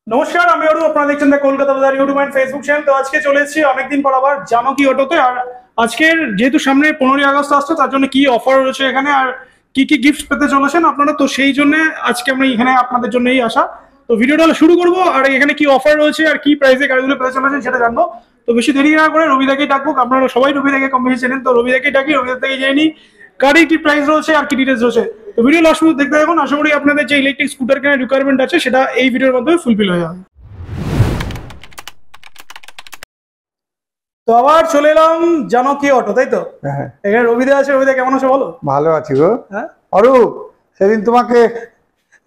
নমস্কার, আমি অরু। আপনারা দেখছেন দ্য কলকাতা বাজার ইউটিউব এন্ড ফেসবুক চ্যানেল। তো আজকে চলে এসেছি অনেকদিন পর আবার জানকী অটোতে। আর আজকের যেহেতু সামনে 15ই আগস্ট আসছে, তার জন্য কি অফার রয়েছে এখানে আর কি কি গিফট পেতে চলেছেন আপনারা, তো সেই জন্য আজকে আমরা এখানে আপনাদের জন্যই আসা। তো ভিডিওটা শুরু করবো, আর এখানে কি অফার রয়েছে আর কি প্রাইসে গাড়িগুলো পেতে চলেছেন সেটা জানবো। তো বেশি দেরি না করে রবিদাকেই ডাকবো। আপনারা সবাই রবিদাকে কম বেশি চেনেন, তো রবিদাকেই ডাকি। রবিদা থেকে জেনে নিই গাড়ির কি প্রাইস রয়েছে আর কি ডিটেলস রয়েছে। তো ভিডিও লাস্ট পর্যন্ত দেখতে থাকুন। আশা করি আপনাদের যে ইলেকট্রিক স্কুটার কেনার রিকোয়ারমেন্ট আছে সেটা এই ভিডিওর মাধ্যমে ফুলফিল হয়ে যাবে। তো আবার চলে এলাম জানকী অটো, তাই তো? হ্যাঁ, এখানে রবিদা আছে। রবিদা কেমন আছে বলো? ভালো আছি গো। হ্যাঁ, অরূপ, সেদিন তোমাকে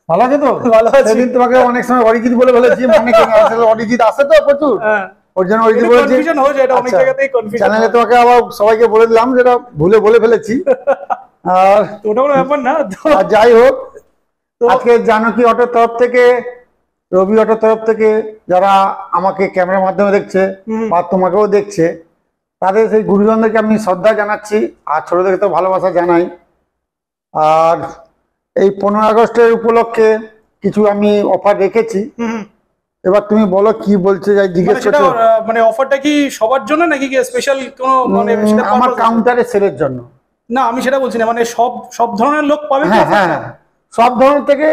ভালো আছে তো? ভালো আছি। সেদিন তোমাকে অনেক সময় অরিজিৎ বলে বলেছি, মানে কি আসলে অরিজিৎ আসে তো প্রচুর, হ্যাঁ, ওর জন্য অরিজিৎ বলেছি। কনফিউশন হয়ে যায়, এটা অনেক জায়গাতেই কনফিউশন। চ্যানেলে তোমাকে আবার সবাইকে বলে দিলাম, যেটা ভুলে বলে ফেলেছি। আর ওটা কোনো ব্যাপার না। আর যাই হোক, তো আজকে জানকী অটোর তরফ থেকে, রবি অটোর তরফ থেকে যারা আমাকে ক্যামেরার মাধ্যমে দেখছে বা তোমাকেও দেখছে, তাদের সেই গুরুজনদেরকে আমি শ্রদ্ধা জানাচ্ছি, আর ছোটদেরকে তো ভালোবাসা জানাই। আর এই 15 আগস্টের উপলক্ষে কিছু আমি অফার রেখেছি। এবার তুমি বলো কি বলছে, যাই জিজ্ঞেস সেটা করছো। মানে অফারটা কি সবার জন্য নাকি কি স্পেশাল কোনো মানে সেটা আমার purpose আছে? কাউন্টারে সেলের জন্য। না, আমি সেটা বলছি না, মানে সব সব ধরনের লোক পাবে তো হ্যাঁ হ্যাঁ offer টা? হ্যাঁ, সব ধরনের থেকে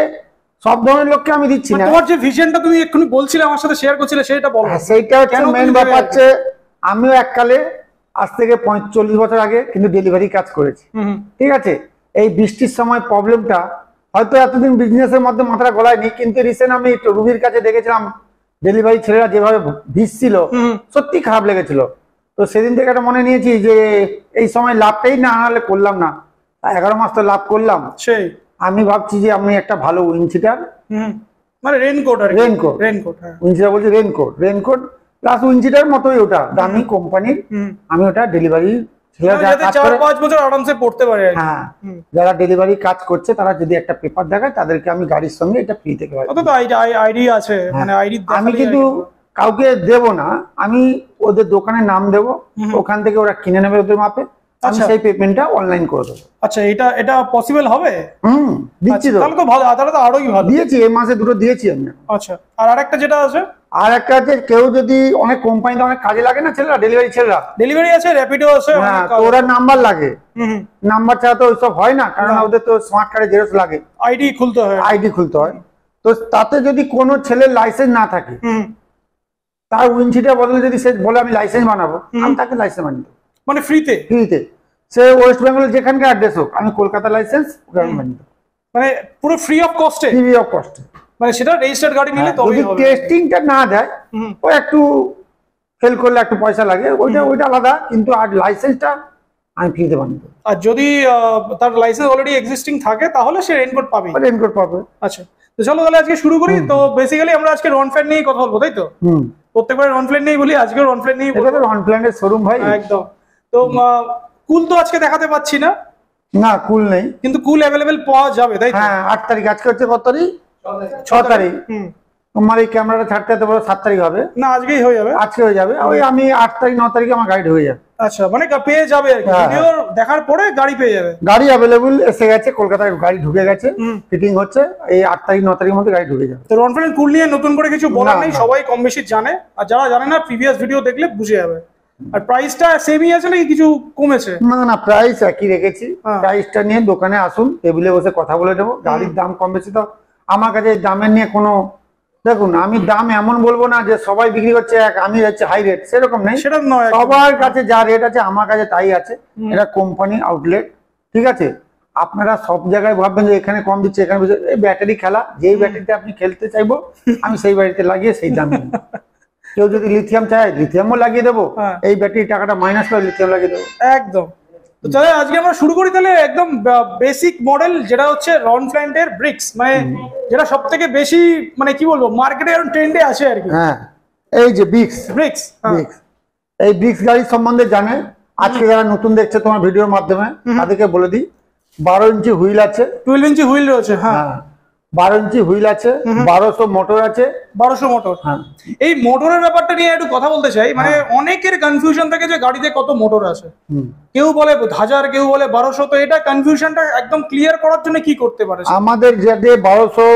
সব ধরনের লোককে আমি দিচ্ছি মানে না। তোমার যে ভিশনটা তুমি এক্ষুনি বলছিলে আমার সাথে শেয়ার করছিলে, সেটা বলো। হ্যাঁ, সেইটা হচ্ছে কেন মেন তুমি ব্যাপার। দেবে? হচ্ছে আমিও এককালে, আজ থেকে 45 বছর আগে কিন্তু ডেলিভারি কাজ করেছি। ঠিক আছে, এই বৃষ্টির সময় প্রবলেমটা হয়তো এতদিন বিজনেসের মধ্যে মাথাটা গলায়নি, কিন্তু রিসেন্ট আমি একটু রুবির কাছে দেখেছিলাম ডেলিভারি ছেলেরা যেভাবে ভিজছিল, সত্যি খারাপ লেগেছিল। তো সেদিন থেকে একটা মনে নিয়েছি যে এই সময় লাভটাই না আনলে করলাম না। 11 মাস তো লাভ করলাম। সেই আমি ভাবছি যে আমি একটা ভালো উইন্ডশিটার, মানে রেনকোট আর রেনকোট, রেনকোট, হ্যাঁ উইন্ডশিটার বলছি, রেনকোট, রেনকোট প্লাস উইন্ডশিটার মতোই ওটা দামি কোম্পানির, আমি ওটা ডেলিভারি যাতে 4-5 বছর আরামসে পড়তে পারে আর কি। হ্যাঁ, যারা ডেলিভারি কাজ করছে তারা যদি একটা পেপার দেখায়, তাদেরকে আমি গাড়ির সঙ্গে এটা ফ্রি থেকে পাই। অত তো আইডি আছে, মানে আইডি আমি কিন্তু কাউকে দেব না, আমি ওদের দোকানের নাম দেব, ওখান থেকে ওরা কিনে নেবে ওদের মাপে, আমি সেই পেমেন্টটা অনলাইন করে দেবো। আচ্ছা, এটা পসিবল হবে? দিচ্ছি তো। তাহলে তো ভালো, তাহলে তো আরোই ভালো। দিয়েছি, এই মাসে দুটো দিয়েছি আমি। আচ্ছা, আর আরেকটা যেটা আছে, আর একটা আছে, কেউ যদি অনেক কোম্পানিতে অনেক কাজে লাগে না ছেলেরা, ডেলিভারি ছেলেরা, ডেলিভারি আছে, র্যাপিডো আছে, হ্যাঁ, তো ওরা নাম্বার লাগে। নাম্বার ছাড়া তো ওইসব হয় না, কারণ ওদের তো স্মার্ট কার্ডে জেরক্স লাগে, আইডি খুলতে হয়, আইডি খুলতে হয়। তো তাতে যদি কোনো ছেলের লাইসেন্স না থাকে, তার উইন্ডশিটের বদলে যদি সে বলে আমি লাইসেন্স বানাবো, আমি তাকে লাইসেন্স বানিয়ে দেবো, মানে ফ্রিতে। ফ্রিতে। সে ওয়েস্ট বেঙ্গলের যেখানকার অ্যাড্রেস হোক, আমি কলকাতা লাইসেন্স বানিয়ে দেবো, মানে পুরো ফ্রি অফ কস্টে, ফ্রি অফ কস্টে। মানে সেটা রেজিস্টার্ড গাড়ি নিলে তবেই যদি হবে। টেস্টিংটা না দেয়, ও একটু ফেল করলে একটু পয়সা লাগে, ওইটা আলাদা, কিন্তু আর লাইসেন্সটা আমি ফ্রিতে বানিয়ে দেবো। আর যদি তার লাইসেন্স অলরেডি এক্সিস্টিং থাকে তাহলে সে রেনকোট পাবে। রেনকোট পাবে। আচ্ছা, তো চলো তাহলে আজকে শুরু করি। তো বেসিক্যালি আমরা আজকে রন ফ্ল্যাট নিয়ে কথা বলবো, তাই তো? প্রত্যেকবার রন ফ্ল্যাট নিয়ে বলি, আজকে রন ফ্ল্যাট নিয়ে বলবো। এটা তো রন ফ্ল্যাটের শোরুম ভাই। একদম। তো কুল তো আজকে দেখাতে পাচ্ছি না, না কুল নেই, কিন্তু কুল অ্যাভেলেবেল পাওয়া যাবে, তাই তো? হ্যাঁ, 8 তারিখ, আজকে হচ্ছে কত তারিখ? 6 তারিখ। তোমার এই ক্যামেরাটা ছাড়তে হতে পারো 7 তারিখ হবে না, আজকেই হয়ে যাবে। আজকে হয়ে যাবে, ওই আমি 8 তারিখ 9 তারিখে আমার গাড়ি হয়ে যাবে। আচ্ছা, মানে পেয়ে যাবে আর কি, ভিডিও দেখার পরে গাড়ি পেয়ে যাবে। গাড়ি অ্যাভেলেবল এসে গেছে, কলকাতায় গাড়ি ঢুকে গেছে, ফিটিং হচ্ছে, এই 8 তারিখ 9 তারিখের মধ্যে গাড়ি ঢুকে যাবে। তো রন ফ্ল্যাট কুল নিয়ে নতুন করে কিছু বলার নেই, সবাই কম বেশি জানে, আর যারা জানে না প্রিভিয়াস ভিডিও দেখলে বুঝে যাবে। আর প্রাইসটা সেমই আছে নাকি কিছু কমেছে? না না, প্রাইস একই রেখেছি। প্রাইসটা নিয়ে দোকানে আসুন, টেবিলে বসে কথা বলে দেবো। গাড়ির দাম কম বেশি তো আমার কাছে দামের নিয়ে কোনো, দেখুন আমি দাম এমন বলবো না যে সবাই বিক্রি করছে এক, আমি হচ্ছে হাই রেট, সেরকম নেই। সেটা নয়, সবার কাছে যা রেট আছে আমার কাছে তাই আছে। এটা কোম্পানি আউটলেট, ঠিক আছে? আপনারা সব জায়গায় ভাববেন যে এখানে কম দিচ্ছে, এখানে এই ব্যাটারি খেলা, যেই ব্যাটারিতে আপনি খেলতে চাইবো আমি সেই ব্যাটারিতে লাগিয়ে সেই দাম নেব। কেউ যদি লিথিয়াম চায় লিথিয়ামও লাগিয়ে দেবো, এই ব্যাটারি টাকাটা মাইনাস করে লিথিয়াম লাগিয়ে দেবো। একদম। তো তাহলে আজকে আমরা শুরু করি তাহলে একদম বেসিক মডেল, যেটা হচ্ছে রন ফ্ল্যাটের ব্রিক্স, মানে যেটা সব থেকে বেশি, মানে কি বলবো, মার্কেটে এখন ট্রেন্ডে আছে আর কি। হ্যাঁ, এই যে ব্রিক্স, ব্রিক্স, এই ব্রিক্স গাড়ির সম্বন্ধে জানে আজকে যারা নতুন দেখছে তোমার ভিডিওর মাধ্যমে, তাদেরকে বলে দিই 12 ইঞ্চি হুইল আছে, 12 ইঞ্চি হুইল রয়েছে। হ্যাঁ, 12 ইঞ্চি হুইল আছে, 1200 মোটর আছে। 1200 মোটর। হ্যাঁ, এই মোটরের ব্যাপারটা নিয়ে একটু কথা বলতে চাই। মানে অনেকের কনফিউশন থাকে যে গাড়িতে কত মোটর আছে, কেউ বলে 1000, কেউ বলে 1200। তো এটা কনফিউশনটা একদম ক্লিয়ার করার জন্য কি করতে পারে? আমাদের যে 1200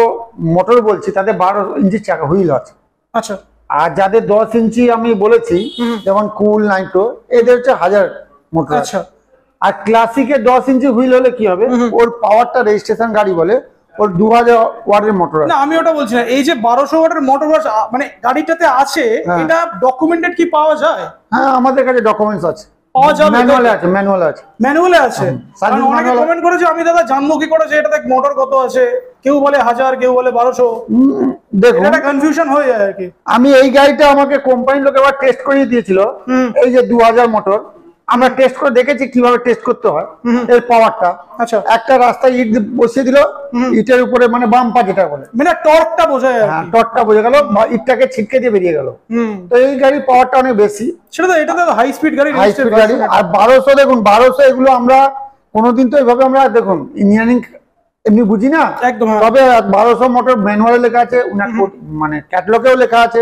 মোটর বলছি তাদের 12 ইঞ্চি চাকা হুইল আছে। আচ্ছা। আর যাদের 10 ইঞ্চি আমি বলেছি যেমন কুল নাইট্রো এদের হচ্ছে 1000 মোটর। আচ্ছা। আর ক্লাসিকে 10 ইঞ্চি হুইল হলে কি হবে, ওর পাওয়ারটা রেজিস্ট্রেশন গাড়ি বলে ওর 2000 ওয়াটের মোটর আছে। না আমি ওটা বলছি না, এই যে 1200 ওয়াটের মোটর মানে গাড়িটাতে আছে, এটা ডকুমেন্টেড কি পাওয়া যায়? হ্যাঁ আমাদের কাছে ডকুমেন্টস আছে, পাওয়া যাবে, ম্যানুয়ালে আছে, ম্যানুয়ালে আছে। কারণ অনেকে কমেন্ট করেছে আমি দাদা জানবো কি করে যে এটাতে মোটর কত আছে, কেউ বলে 1000 কেউ বলে 1200। দেখুন এটা কনফিউশন হয়ে যায় আর কি। আমি এই গাড়িটা আমাকে কোম্পানির লোক এবার টেস্ট করিয়ে দিয়েছিল, এই যে 2000 মোটর আমরা টেস্ট করে দেখেছি কিভাবে টেস্ট করতে হয় এর পাওয়ারটা। আচ্ছা। একটা রাস্তায় ইট বসিয়ে দিল, ইটের উপরে মানে বাম্পার যেটা বলে, মানে টর্কটা বোঝা যায়। হ্যাঁ টর্কটা বোঝা গেল, ইটটাকে ছিটকে দিয়ে বেরিয়ে গেল। তো এই গাড়ির পাওয়ারটা অনেক বেশি। সেটা তো, এটা তো হাই স্পিড গাড়ি, হাই স্পিড গাড়ি। আর 1200 দেখুন 1200 এগুলো আমরা কোনোদিন তো এইভাবে আমরা দেখুন ইঞ্জিনিয়ারিং এমনি বুঝি না একদম। তবে 1200 মোটর ম্যানুয়ালে লেখা আছে, মানে ক্যাটালগেও লেখা আছে,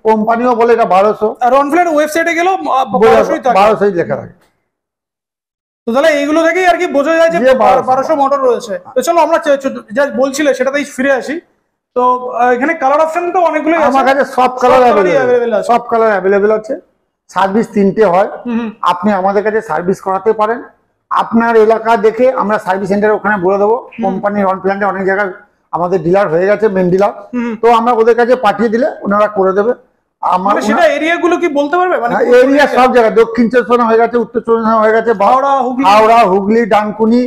কোম্পানিও বলে এটা 1200। আর রনফ্ল্যাট ওয়েবসাইটে গেলেও 1200 লেখা থাকে। তো তাহলে এইগুলো থেকেই আর কি বোঝা যায় যে 1200 মোটর রয়েছে। তো চলো আমরা যা বলছিলে সেটাতেই ফিরে আসি। তো এখানে কালার অপশন তো অনেকগুলো আছে, আমার কাছে সব কালার অ্যাভেলেবল আছে, সব কালার অ্যাভেলেবল আছে। সার্ভিস 3টে হয়, আপনি আমাদের কাছে সার্ভিস করাতে পারেন। আপনার এলাকা দেখে আমরা সার্ভিস সেন্টার ওখানে বলে দেবো। কোম্পানির অন প্ল্যান্টে অনেক জায়গায় আমাদের ডিলার হয়ে গেছে, মেন ডিলার, তো আমরা ওদের কাছে পাঠিয়ে দিলে ওনারা করে দেবে। আমার সেটা এরিয়া গুলো কি বলতে পারবে? মানে এরিয়া সব জায়গায়, দক্ষিণ চব্বিশ পরগনা হয়ে গেছে, উত্তর চব্বিশ পরগনা হয়ে গেছে, হাওড়া হুগলি ডানকুনি,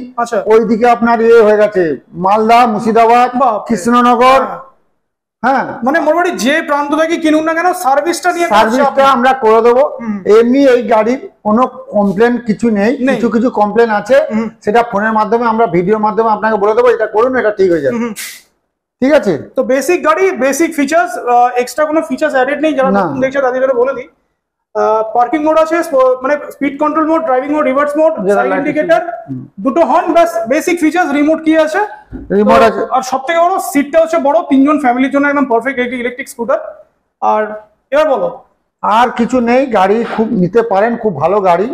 ওইদিকে আপনার হয়ে গেছে মালদা মুর্শিদাবাদ কৃষ্ণনগর। হ্যাঁ মানে মোটামুটি যে প্রান্ত থেকে কিনুন না কেন সার্ভিসটা আমরা করে দেবো। এমনি এই গাড়ির কোনো কমপ্লেন কিছু নেই, কিছু কিছু কমপ্লেন আছে, সেটা ফোনের মাধ্যমে আমরা ভিডিওর মাধ্যমে আপনাকে বলে দেবো, এটা করুন, এটা ঠিক হয়ে যাবে। ঠিক আছে। তো বেসিক গাড়ি, বেসিক ফিচার্স, এক্সট্রা কোনো ফিচার্স অ্যাডেড নেই। যারা দেখছে তাদের জন্য বলে দিই, পার্কিং মোড আছে, মানে speed control mode, driving mode, reverse mode, side indicator, দুটো হর্ন, বাস বেসিক ফিচার্স। রিমোট কি আছে, রিমোট আছে। আর সবথেকে বড় সিটটা হচ্ছে বড়, 3 জন ফ্যামিলির জন্য একদম পারফেক্ট ইলেকট্রিক স্কুটার। আর এবার বলো, আর কিছু নেই, গাড়ি খুব নিতে পারেন, খুব ভালো গাড়ি।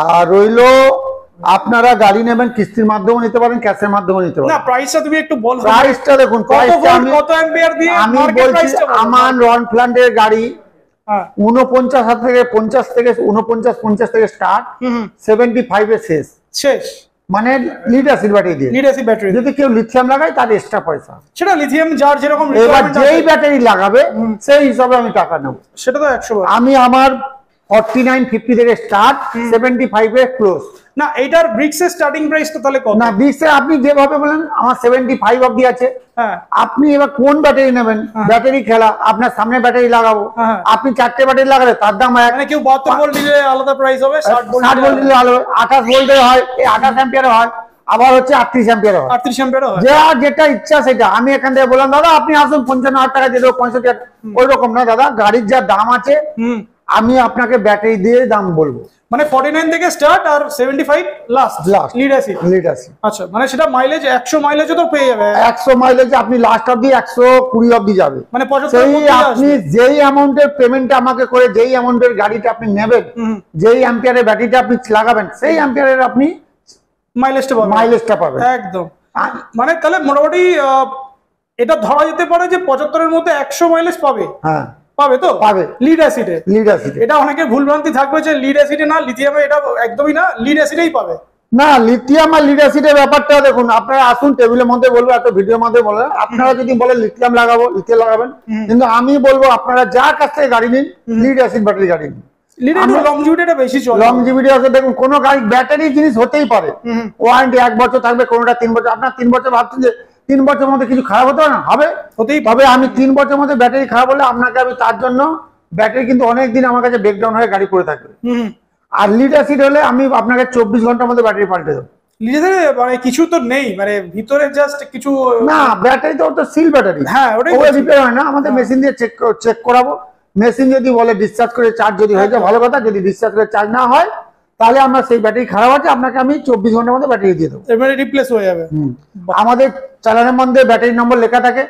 আর রইলো আপনারা গাড়ি নেবেন কিস্তির মাধ্যমে নিতে পারেন, ক্যাশের মাধ্যমে নিতে পারেন। না প্রাইসটা তুমি একটু বলো। প্রাইসটা দেখুন, প্রাইসটা কত অ্যাম্পিয়ার দিয়ে আমি বলছি, আমার রনফ্ল্যান্ডের গাড়ি 49 থেকে 50 থেকে 49-50 থেকে স্টার্ট, 75 এ শেষ। মানে লিড অ্যাসিড ব্যাটারি দিয়ে, লিড অ্যাসিড ব্যাটারি। যদি কেউ লিথিয়াম লাগায় তার এক্সট্রা পয়সা, সেটা লিথিয়াম যার যেরকম, এবার যেই ব্যাটারি লাগাবে সেই হিসাবে আমি টাকা নেব। সেটা তো 100। আমি আমার 49-50 থেকে স্টার্ট, 75 এ ক্লোজ। না এটার ব্রিক্সের স্টার্টিং প্রাইসটা তাহলে কত? না ব্রিক্সে আপনি যেভাবে বলেন, আমার 75 অবধি আছে। হ্যাঁ আপনি এবার কোন ব্যাটারি নেবেন, ব্যাটারি খেলা, আপনার সামনে ব্যাটারি লাগাবো, আপনি 4টে ব্যাটারি লাগালে তার দাম এক। মানে কেউ 72 ভোল্ট দিলে আলাদা প্রাইস হবে, 60 ভোল্ট দিলে আলাদা, 28 ভোল্টের হয়, 28 অ্যাম্পিয়ার হয়, আবার হচ্ছে 38 অ্যাম্পিয়ার হয়। 38 অ্যাম্পিয়ার হয়, যার যেটা ইচ্ছা সেটা। আমি এখান থেকে বললাম দাদা আপনি আসুন 55,000 টাকা দিয়ে দেবো, 65,000, ওই রকম না দাদা, গাড়ির যা দাম আছে আমি আপনাকে ব্যাটারি দিয়ে দাম বলবো। মানে 49 থেকে স্টার্ট আর 75 লাস্ট লিড অ্যাসিড। আচ্ছা, মানে সেটা মাইলেজ 100 মাইলেজও তো পেয়ে যাবে। 100 মাইলেজ আপনি লাস্ট অবধি 120 অবধি যাবে। মানে আপনি যেই অ্যামাউন্টের পেমেন্টটা আমাকে করে, যেই অ্যামাউন্টের গাড়িটা আপনি নেবেন, যেই অ্যাম্পিয়ারের ব্যাটারিটা আপনি লাগাবেন, সেই অ্যাম্পিয়ারের আপনি মাইলেজটা পাবেন একদম। মানে তাহলে মোটামুটি এটা ধরা যেতে পারে যে 75-এর মধ্যে 100 মাইলেজ পাবে। হ্যাঁ পাবে তো, পাবে লিড অ্যাসিডে। এটা অনেকের ভুলভ্রান্তি থাকবে যে লিড অ্যাসিডে না, লিথিয়ামে, এটা একদমই না, লিড অ্যাসিডেই পাবে। না লিথিয়াম আর লিড অ্যাসিডের ব্যাপারটা দেখুন, আপনারা আসুন টেবিলের মধ্যে বলবো, এত ভিডিওর মধ্যে বলেন। আপনারা যদি বলেন লিথিয়াম লাগাবো, লিথিয়াম লাগাবেন, কিন্তু আমি বলবো আপনারা যার কাছ থেকে গাড়ি নিন, লিড অ্যাসিড ব্যাটারি গাড়ি নিন। লংজিভিটিটা বেশি চলে, লংজিভিটি আছে। দেখুন কোন গাড়ি ব্যাটারি জিনিস হতেই পারে, ওয়ারেন্টি 1 বছর থাকবে, কোনটা 3 বছর। আপনার 3 বছর ভাবছেন যে 3 বছরের মধ্যে কিছু খারাপ হতে না, হবে হতেই। তবে আমি 3 বছরের মধ্যে ব্যাটারি খারাপ হলে আপনাকে আমি তার জন্য ব্যাটারি কিন্তু অনেকদিন আমার কাছে ব্রেকডাউন হয়ে গাড়ি পড়ে থাকবে। আর লিড অ্যাসিড হলে আমি আপনাকে 24 ঘন্টার মধ্যে ব্যাটারি পাল্টে দেবো। মানে কিছু তো নেই, মানে ভিতরে জাস্ট কিছু না, ব্যাটারি তো সিল ব্যাটারি। হ্যাঁ ওটাই রিপেয়ার হয় না, আমাদের মেশিন দিয়ে চেক করাবো। মেশিন যদি বলে ডিসচার্জ করে চার্জ যদি হয়ে যায় ভালো কথা, যদি ডিসচার্জ করে চার্জ না হয় তাহলে আমরা সেই ব্যাটারি খারাপ আছে, আপনাকে আমি 24 ঘন্টার মধ্যে ব্যাটারি দিয়ে দেবো, মানে রিপ্লেস হয়ে যাবে। আমাদের চালানের মধ্যে ব্যাটারি নম্বর লেখা থাকে।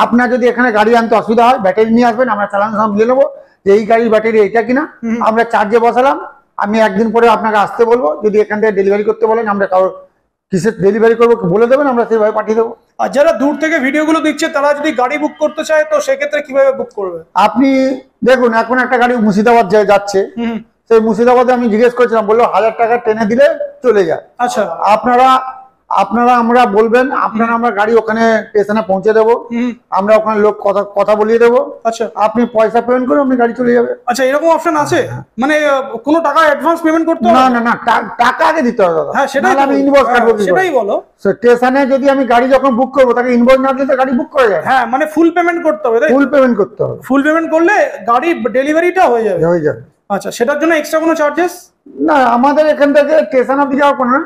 আপনার যদি এখানে গাড়ি আনতে অসুবিধা হয়, ব্যাটারি নিয়ে আসবেন, আমরা চালানের সঙ্গে মিলে নেবো যে এই গাড়ির ব্যাটারি এইটা কিনা। আমরা চার্জে বসালাম, আমি একদিন পরে আপনাকে আসতে বলবো। যদি এখান থেকে ডেলিভারি করতে বলেন, আমরা কারোর কিসের ডেলিভারি করবো বলে দেবেন, আমরা সেইভাবে পাঠিয়ে দেবো। আর যারা দূর থেকে ভিডিওগুলো দেখছে তারা যদি গাড়ি বুক করতে চায় তো সেক্ষেত্রে কিভাবে বুক করবে? আপনি দেখুন, এখন একটা গাড়ি মুর্শিদাবাদ যাচ্ছে, সেই মুর্শিদাবাদে আমি জিজ্ঞেস করেছিলাম, বললো 1000 টাকা ট্রেনে দিলে চলে যায়। আচ্ছা, আপনারা আমরা বলবেন, আমরা গাড়ি ওখানে স্টেশনে পৌঁছে দেবো, আমরা ওখানে লোক কথা বলিয়ে দেবো। আচ্ছা, আপনি পয়সা পেমেন্ট করে আপনি গাড়ি চলে যাবে। আচ্ছা, এরকম অপশন আছে? মানে কোনো টাকা অ্যাডভান্স পেমেন্ট করতে হবে? না, টাকা আগে দিতে হবে দাদা। হ্যাঁ, সেটাই আমি ইনভয়েস কাটবো। সেটাই বলো। স্টেশনে যদি আমি গাড়ি যখন বুক করবো তাকে ইনভয়েস না দিলে গাড়ি বুক করা যায়? হ্যাঁ, মানে ফুল পেমেন্ট করতে হবে। ফুল পেমেন্ট করতে হবে। ফুল পেমেন্ট করলে গাড়ি ডেলিভারিটা হয়ে যাবে। আচ্ছা, সেটার জন্য এক্সট্রা কোনো চার্জেস? না, আমাদের এখান থেকে স্টেশন অব্দি যাওয়ার কোনো,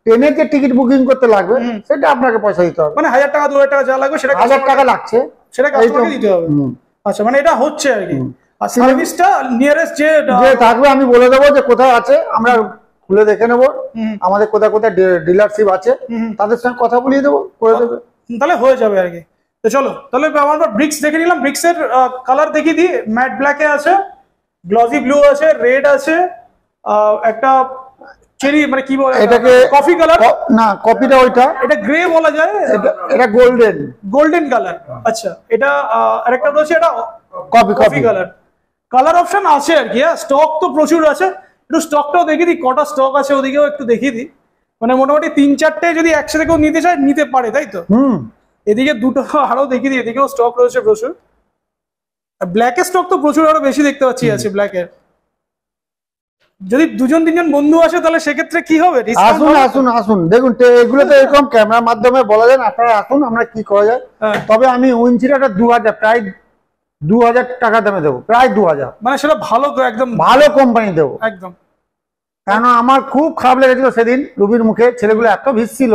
ট্রেনের যে টিকিট বুকিং করতে লাগবে সেটা আপনাকে পয়সা দিতে হবে। মানে 1000 টাকা 2000 টাকা যা লাগবে সেটা 1000 টাকা লাগছে, সেটা কাস্টমারকে দিতে হবে। আচ্ছা, মানে এটা হচ্ছে আর কি। আর সার্ভিসটা নিয়ারেস্ট যে থাকবে আমি বলে দেবো যে কোথায় আছে, আমরা খুলে দেখে নেবো আমাদের কোথায় কোথায় ডিলারশিপ আছে, তাদের সঙ্গে কথা বলিয়ে দেবো, করে দেবে, তাহলে হয়ে যাবে আর কি। তো চলো তাহলে আমরা ব্রিক্স দেখে নিলাম। ব্রিক্সের কালার দেখিয়ে দিই। ম্যাট ব্ল্যাকে আছে, গ্লসি ব্লু আছে, রেড আছে, একটা চেরি, মানে কি বলে এটাকে, কফি কালার না কপিটা ওইটা, এটা গ্রে বলা যায়, এটা গোল্ডেন কালার। আচ্ছা, এটা আরেকটা রয়েছে, এটা কফি কালার। কালার অপশন আছে আর কি। হ্যাঁ, স্টক তো প্রচুর আছে। একটু স্টকটাও দেখিয়ে দিই, কটা স্টক আছে ওদিকেও একটু দেখিয়ে দিই। মানে মোটামুটি 3-4টে যদি একসাথে কেউ নিতে চায় নিতে পারে, তাই তো? এদিকে দুটো আরো দেখিয়ে দিই, এদিকেও স্টক রয়েছে প্রচুর। ব্ল্যাকের স্টক তো প্রচুর, আরো বেশি দেখতে পাচ্ছি আছে ব্ল্যাকের। যদি 2-3জন বন্ধু আসে তাহলে সেক্ষেত্রে কি হবে? আসুন দেখুন, এগুলো তো এরকম ক্যামেরার মাধ্যমে বলা যায় না, আপনারা আসুন, আমরা কি করা যায়। তবে আমি উইনচিটাটা 2000, প্রায় 2000 টাকা দামে দেবো, প্রায় 2000। মানে সেটা ভালো, একদম ভালো কোম্পানি দেবো একদম। কেন আমার খুব খারাপ লেগেছিল সেদিন রুবির মুখে, ছেলেগুলো এত ভিজছিল,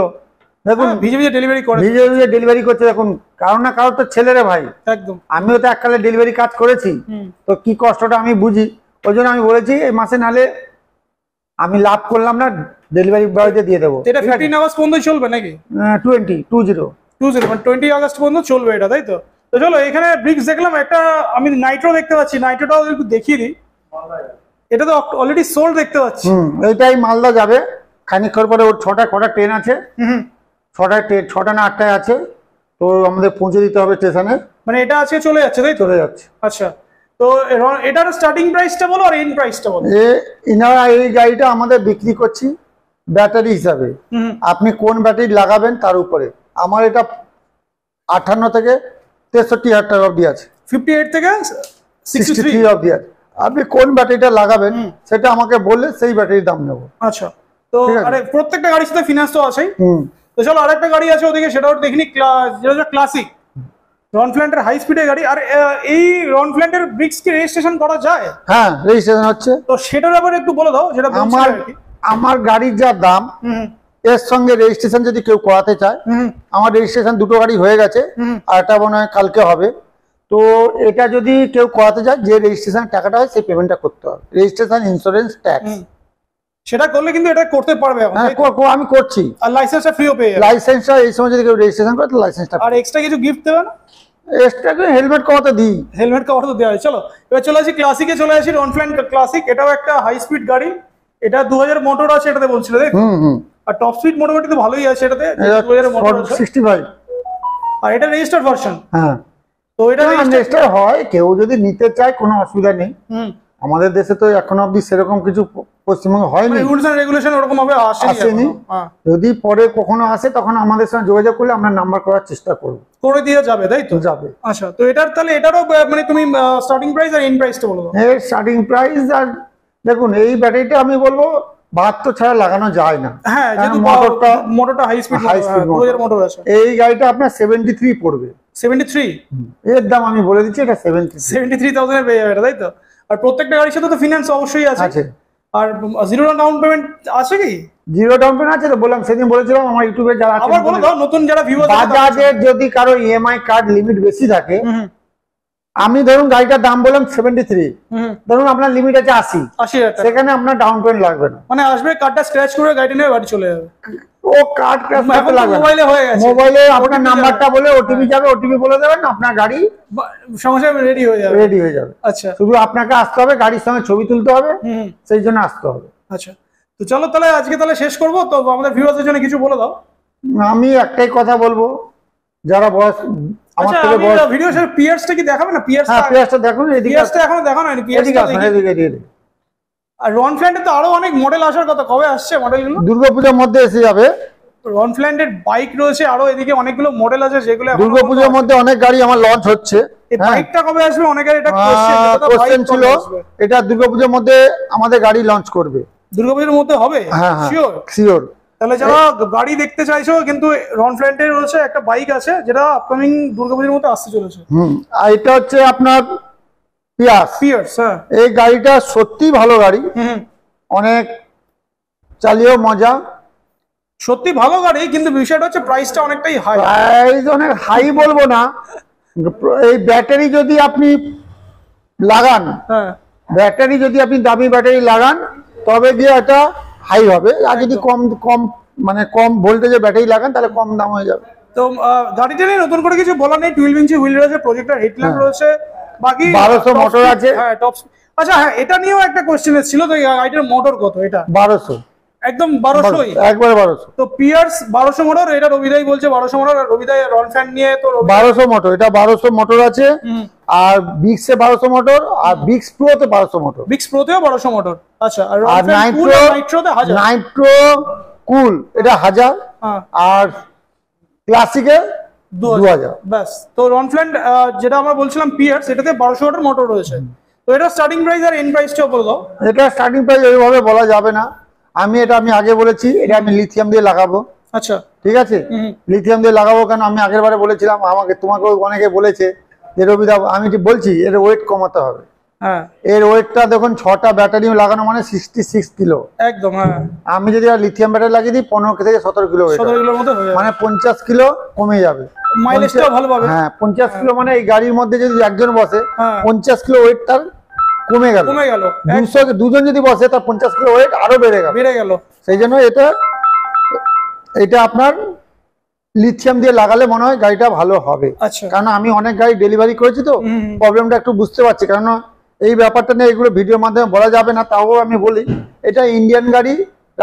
দেখুন ভিজে ভিজে ডেলিভারি করছে, দেখুন কারণ না কারোর তো ছেলেরে ভাই, একদম। আমিও তো এককালে ডেলিভারি কাজ করেছি, তো কি কষ্টটা আমি বুঝি। ওই জন্য আমি বলেছি এই মাসে নালে আমি লাভ করলাম না, ডেলিভারি বয়কে দিয়ে দেবো। এটা 15 আগস্ট পর্যন্ত চলবে নাকি? 20 মানে 20 আগস্ট পর্যন্ত চলবে এটা, তাই তো? তো চলো, এখানে ব্রিক্স দেখলাম, একটা আমি নাইট্রো দেখতে পাচ্ছি, নাইট্রোটাও একটু দেখিয়ে দিই। এটা তো অলরেডি সোল্ড দেখতে পাচ্ছি। এইটাই মালদা যাবে খানিকক্ষণ পরে, ওর 6টা ট্রেন আছে, 6টা না 8টায় আছে, তো আমাদের পৌঁছে দিতে হবে স্টেশনে। মানে এটা আজকে চলে যাচ্ছে, তাই? চলে যাচ্ছে। আচ্ছা, তো এটার স্টার্টিং প্রাইসটা বলো আর এন্ড প্রাইসটা বলো। ইনারা এই গাড়িটা আমাদের বিক্রি করছি ব্যাটারি হিসাবে, আপনি কোন ব্যাটারি লাগাবেন তার উপরে। আমার এটা 58 থেকে 63,000 টাকা অব্দি আছে, 58 থেকে 63 অব্দি আছে। আপনি কোন ব্যাটারিটা লাগাবেন সেটা আমাকে বললে সেই ব্যাটারির দাম নেবো। আচ্ছা, তো আরে প্রত্যেকটা গাড়ির সাথে ফিনান্স তো আছেই। তো চলো, আরেকটা গাড়ি আছে ওদিকে, সেটাও দেখিনি, যেটা ক্লাসিক রনফ্ল্যান্ডের হাই স্পিডের গাড়ি। আর এই রনফ্ল্যান্ডের ব্রিক্স কি রেজিস্ট্রেশন করা যায়? হ্যাঁ, রেজিস্ট্রেশন হচ্ছে। তো সেটার ব্যাপারে একটু বলে দাও, যেটা আমার গাড়ির যা দাম, এর সঙ্গে রেজিস্ট্রেশন যদি কেউ করাতে চায়, আমার রেজিস্ট্রেশন 2টো গাড়ি হয়ে গেছে, আর একটা মনে হয় কালকে হবে। তো এটা যদি কেউ করাতে চায়, যে রেজিস্ট্রেশন টাকাটা হয় সেই পেমেন্টটা করতে হবে, রেজিস্ট্রেশন, ইন্স্যুরেন্স, ট্যাক্স। সেটা করলে কিন্তু এটা করতে পারবে। আমি করছি। আর লাইসেন্সটা ফ্রিও পেয়ে যাবে। লাইসেন্সটা এই সময় যদি কেউ রেজিস্ট্রেশন করে তো লাইসেন্সটা। আর এক্সট্রা কিছু গিফট দেবে না? এক্সট্রা হেলমেট কভার তো দিই। হেলমেট কভার তো দেওয়া হয়। চলো এবার চলে আসি ক্লাসিকে, চলে আসি রনফ্ল্যান্ড ক্লাসিক। এটাও একটা হাই স্পিড গাড়ি, এটা 2000 মোটর আছে এটাতে বলছিল, তাই? আর টপ স্পিড মোটামুটি তো ভালোই আছে এটাতে, 2000 মোটর আছে, 65। আর এটা রেজিস্টার্ড ভার্সন। হ্যাঁ, তো এটা রেজিস্টার হয়, কেউ যদি নিতে চায় কোনো অসুবিধা নেই। আমাদের দেশে তো এখনো অব্দি সেরকম কিছু পশ্চিমবঙ্গে হয়নি, রুলস এন্ড রেগুলেশন ওরকম ভাবে আসেনি। যদি পরে কখনো আসে তখন আমাদের সঙ্গে যোগাযোগ করলে আমরা নাম্বার করার চেষ্টা করব, করে দিয়ে যাবে, তাই তো? যাবে। আচ্ছা, তো এটার তাহলে এটারও মানে তুমি স্টার্টিং প্রাইস আর এন্ড প্রাইসটা বলো। এর স্টার্টিং প্রাইস, আর দেখুন এই ব্যাটারিটা আমি বলবো 72 ছাড়া লাগানো যায় না। হ্যাঁ, যেহেতু মোটরটা হাই স্পিড 2000 মোটর আছে। এই গাড়িটা আপনার 73 পড়বে। 73? এর দাম আমি বলে দিচ্ছি, এটা 73,000 এ পেয়ে যাবে, তাই তো? আর প্রত্যেকটা গাড়ির সাথে তো ফিনান্স অবশ্যই আছে। আর জিরো ডাউন পেমেন্ট আছে কি? জিরো ডাউন পেমেন্ট আছে তো, বললাম সেদিন বলেছিলাম আমার ইউটিউবে যারা আছে। আবার বলে দাও, নতুন যারা ভিউয়ার, বাজাজের যদি কারো ইএমআই কার্ড লিমিট বেশি থাকে, আমি ধরুন গাড়িটার দাম বললাম 73, ধরুন আপনার লিমিট আছে 80,000, সেখানে আপনার ডাউন পেমেন্ট লাগবে না। মানে আসবে, কার্ডটা স্ক্র্যাচ করে গাড়িটা নিয়ে বাড়ি চলে যাবে। ও কার্ড লাগবে না, মোবাইলে হয়ে গেছে, মোবাইলে আপনার নাম্বারটা বলে ওটিপি যাবে, ওটিপি বলে দেবেন, আপনার গাড়ি সঙ্গে সঙ্গে রেডি হয়ে যাবে। আচ্ছা, শুধু আপনাকে আসতে হবে, গাড়ির সঙ্গে ছবি তুলতে হবে, সেই জন্য আসতে হবে। আচ্ছা, তো চলো তাহলে আজকে তাহলে শেষ করবো, তো আমাদের ভিউয়ারদের জন্য কিছু বলে দাও। আমি একটাই কথা বলবো, যারা বয়স আমার আচ্ছা থেকে বয়স, ভিডিও শেষে পিয়ার্সটা কি দেখাবে না? হ্যাঁ পিয়াসটা দেখুন, এদিকে পিয়ার্সটা এখনো দেখানো হয়নি, এদিকে পিয়ার্সটা আসুন, দেখি। এদিকে। আর রনফ্ল্যান্ডে তো আরো অনেক মডেল আসার কথা, কবে আসছে মডেলগুলো? দুর্গাপূজার মধ্যে এসে যাবে। রনফ্ল্যান্ডের বাইক রয়েছে আরো, এদিকে অনেকগুলো মডেল আছে যেগুলো এখনো দুর্গাপূজার মধ্যে অনেক গাড়ি আমার লঞ্চ হচ্ছে। এই বাইকটা কবে আসবে অনেকের এটা কোশ্চেন ছিল, এটা দুর্গাপূজার মধ্যে আমাদের গাড়ি লঞ্চ করবে। দুর্গাপূজার মধ্যে হবে? হ্যাঁ শিওর শিওর। তাহলে যারা গাড়ি দেখতে চাইছো, কিন্তু রনফ্ল্যান্ডের রয়েছে একটা বাইক আছে যেটা আপকামিং দুর্গাপূজার মধ্যে আসতে চলেছে। আর এটা হচ্ছে আপনার পিয়ার্স। হ্যাঁ, এই গাড়িটা সত্যি ভালো গাড়ি, অনেক চালিয়েও মজা, সত্যি ভালো গাড়ি, কিন্তু বিষয়টা হচ্ছে প্রাইসটা অনেকটাই হাই। প্রাইস অনেক হাই বলবো না, এই ব্যাটারি যদি আপনি লাগান, হ্যাঁ ব্যাটারি যদি আপনি দামি ব্যাটারি লাগান তবে গিয়ে এটা হাই হবে, আর যদি কম কম মানে কম ভোল্টেজের ব্যাটারি লাগান তাহলে কম দাম হয়ে যাবে। তো গাড়িটা নিয়ে নতুন করে কিছু বলা নেই, 12 ইঞ্চি হুইল রয়েছে, প্রজেক্টর হেডল্যাম্প রয়েছে, বাকি 1200 মোটর আছে। হ্যাঁ টপ। আচ্ছা হ্যাঁ, এটা নিয়েও একটা কোশ্চেন ছিল, তো গাড়িটার মোটর কত? এটা 1200, একদম 1200ই, একবারে 1200। তো পিয়ার্স 1200 মোটর, এটা রবিদাই বলছে 1200 মোটর, আর রবিদাই রনফ্ল্যান্ড নিয়ে তো 1200 মোটর, এটা 1200 মোটর আছে। আর বিক্সে 1200 মোটর, আর বিক্স প্রোতে 1200 মোটর, বিক্স প্রোতেও 1200 মোটর। আচ্ছা, আর নাইট্রোতে 1000, এটা 1000, আর ক্লাসিকে 2000। ব্যাস। তো রনফ্ল্যান্ড যেটা আমরা বলছিলাম পিয়ার্স, এটাতে 1200 ওয়াটের মোটর রয়েছে। তো এটা স্টার্টিং প্রাইস আর এন্ড প্রাইসটাও বলে দাও। এটা স্টার্টিং প্রাইস ওইভাবে বলা যাবে না, আমি আগে বলেছি, এটা আমি লিথিয়াম দিয়ে লাগাবো। আচ্ছা ঠিক আছে, লিথিয়াম দিয়ে লাগাবো কেন, আমি আগের বারে বলেছিলাম, তোমাকে অনেকে বলেছে যে রবিদা, আমি বলছি এর ওয়েট কমাতে হবে। হ্যাঁ, এর ওয়েটটা দেখুন, 6টা ব্যাটারি লাগানো মানে 66 কিলো একদম। হ্যাঁ, আমি যদি লিথিয়াম ব্যাটারি লাগিয়ে দিই 15 থেকে 17 কিলো, 17 কিলোর মধ্যে হয়ে যাবে, মানে 50 কিলো কমে যাবে, মাইলেজটাও ভালো পাবে। হ্যাঁ 50 কিলো, মানে এই গাড়ির মধ্যে যদি একজন বসে 50 কিলো ওয়েট তার কমে গেল। 200 যদি বসে তার 50 কিলো ওয়েট আরো বেড়ে গেল। সেই জন্য এটা আপনার লিথিয়াম দিয়ে লাগালে মনে হয় গাড়িটা ভালো হবে। কারণ আমি অনেক গাড়ি ডেলিভারি করেছি, তো প্রবলেমটা একটু বুঝতে পারছি। কারণ এই ব্যাপারটা নিয়ে এগুলো ভিডিওর মাধ্যমে বলা যাবে না, তাও আমি বলি, এটা ইন্ডিয়ান গাড়ি,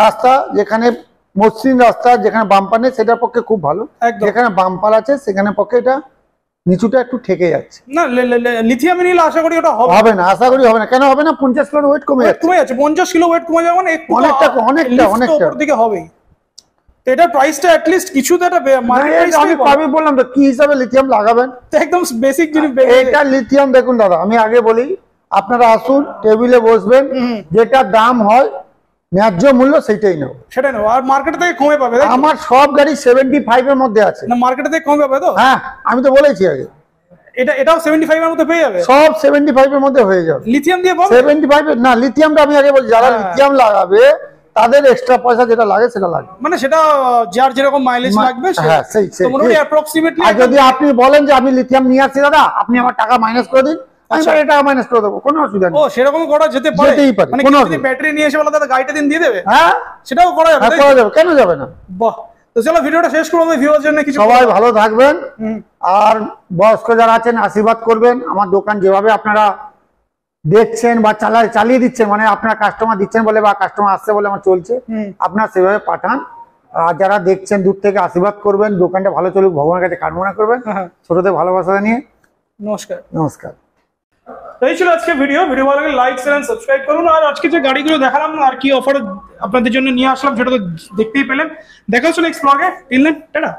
রাস্তা যেখানে মসৃণ রাস্তা, যেখানে বাম্পার নেই সেটার পক্ষে খুব ভালো, যেখানে বাম্পার আছে সেখানে পক্ষে এটা নিচুটা একটু ঠেকে যাচ্ছে। না, লিথিয়াম নিলে আশা করি ওটা হবে না, আশা করি হবে না। কেন হবে না? 50 কিলো ওয়েট কমে যাচ্ছে। 50 কিলো ওয়েট কমে যাবে, মানে অনেকটা উপর দিকে হবে। এটার প্রাইসটা অ্যাট লিস্ট কিছু তো একটা মার্কেট প্রাইস আমি বললাম তো কি হিসাবে লিথিয়াম লাগাবেন, একদম বেসিক জিনিস। এটা লিথিয়াম দেখুন দাদা, আমি আগে বলি, আপনারা আসুন, টেবিলে বসবেন, যেটা দাম হয় ন্যায্য মূল্য সেটাই নেব, সেটাই নেব। আর মার্কেট থেকে কমে পাবে। আমার সব গাড়ি 75 এর মধ্যে আছে। না, মার্কেট থেকে কমে পাবে তো? হ্যাঁ, আমি তো বলেছি আগে, এটাও 75 এর মধ্যে পেয়ে যাবে, সব 75 এর মধ্যে হয়ে যাবে। লিথিয়াম দিয়ে পাবে 75 না, লিথিয়ামটা আমি আগে বলছি, যারা লিথিয়াম লাগাবে তাদের এক্সট্রা পয়সা যেটা লাগে সেটা লাগে, মানে সেটা যার যেরকম মাইলেজ লাগবে। হ্যাঁ সেই মোটামুটি অ্যাপ্রক্সিমেটলি। আর যদি আপনি বলেন যে আমি লিথিয়াম নিয়ে আসছি দাদা, আপনি আমার টাকা মাইনাস করে দিন, আমি টাকা মাইনাস করে দেবো, কোনো অসুবিধা নেই। ও, সেরকম করা যেতে পারে, মানে যদি ব্যাটারি নিয়ে এসে বলে দাদা গাড়িটা দিন দিয়ে দেবে, হ্যাঁ সেটাও করা যাবে। কেন যাবে না? বাহ। তো চলো ভিডিওটা শেষ করবো, ভিউয়ারদের জন্য কিছু। সবাই ভালো থাকবেন, আর বয়স্ক যারা আছেন আশীর্বাদ করবেন। আমার দোকান যেভাবে আপনারা দেখছেন বা চালিয়ে দিচ্ছেন, মানে আপনার কাস্টমার দিচ্ছেন বলে বা কাস্টমার আসছে বলে আমার চলছে, আপনারা সেভাবে পাঠান। আর যারা দেখছেন দূর থেকে আশীর্বাদ করবেন, দোকানটা ভালো চলুক, ভগবানের কাছে কামনা করবেন। ছোটদের ভালোবাসা নিয়ে নমস্কার। তো এই ছিল আজকে ভিডিও ভালো লাগলে লাইক, শেয়ার এন্ড সাবস্ক্রাইব করুন। আর আজকে যে গাড়িগুলো দেখালাম আর কি অফার আপনাদের জন্য নিয়ে আসলাম সেটা তো দেখতেই পেলেন। দেখা হচ্ছে নেক্সট ব্লগে। Till then, tata.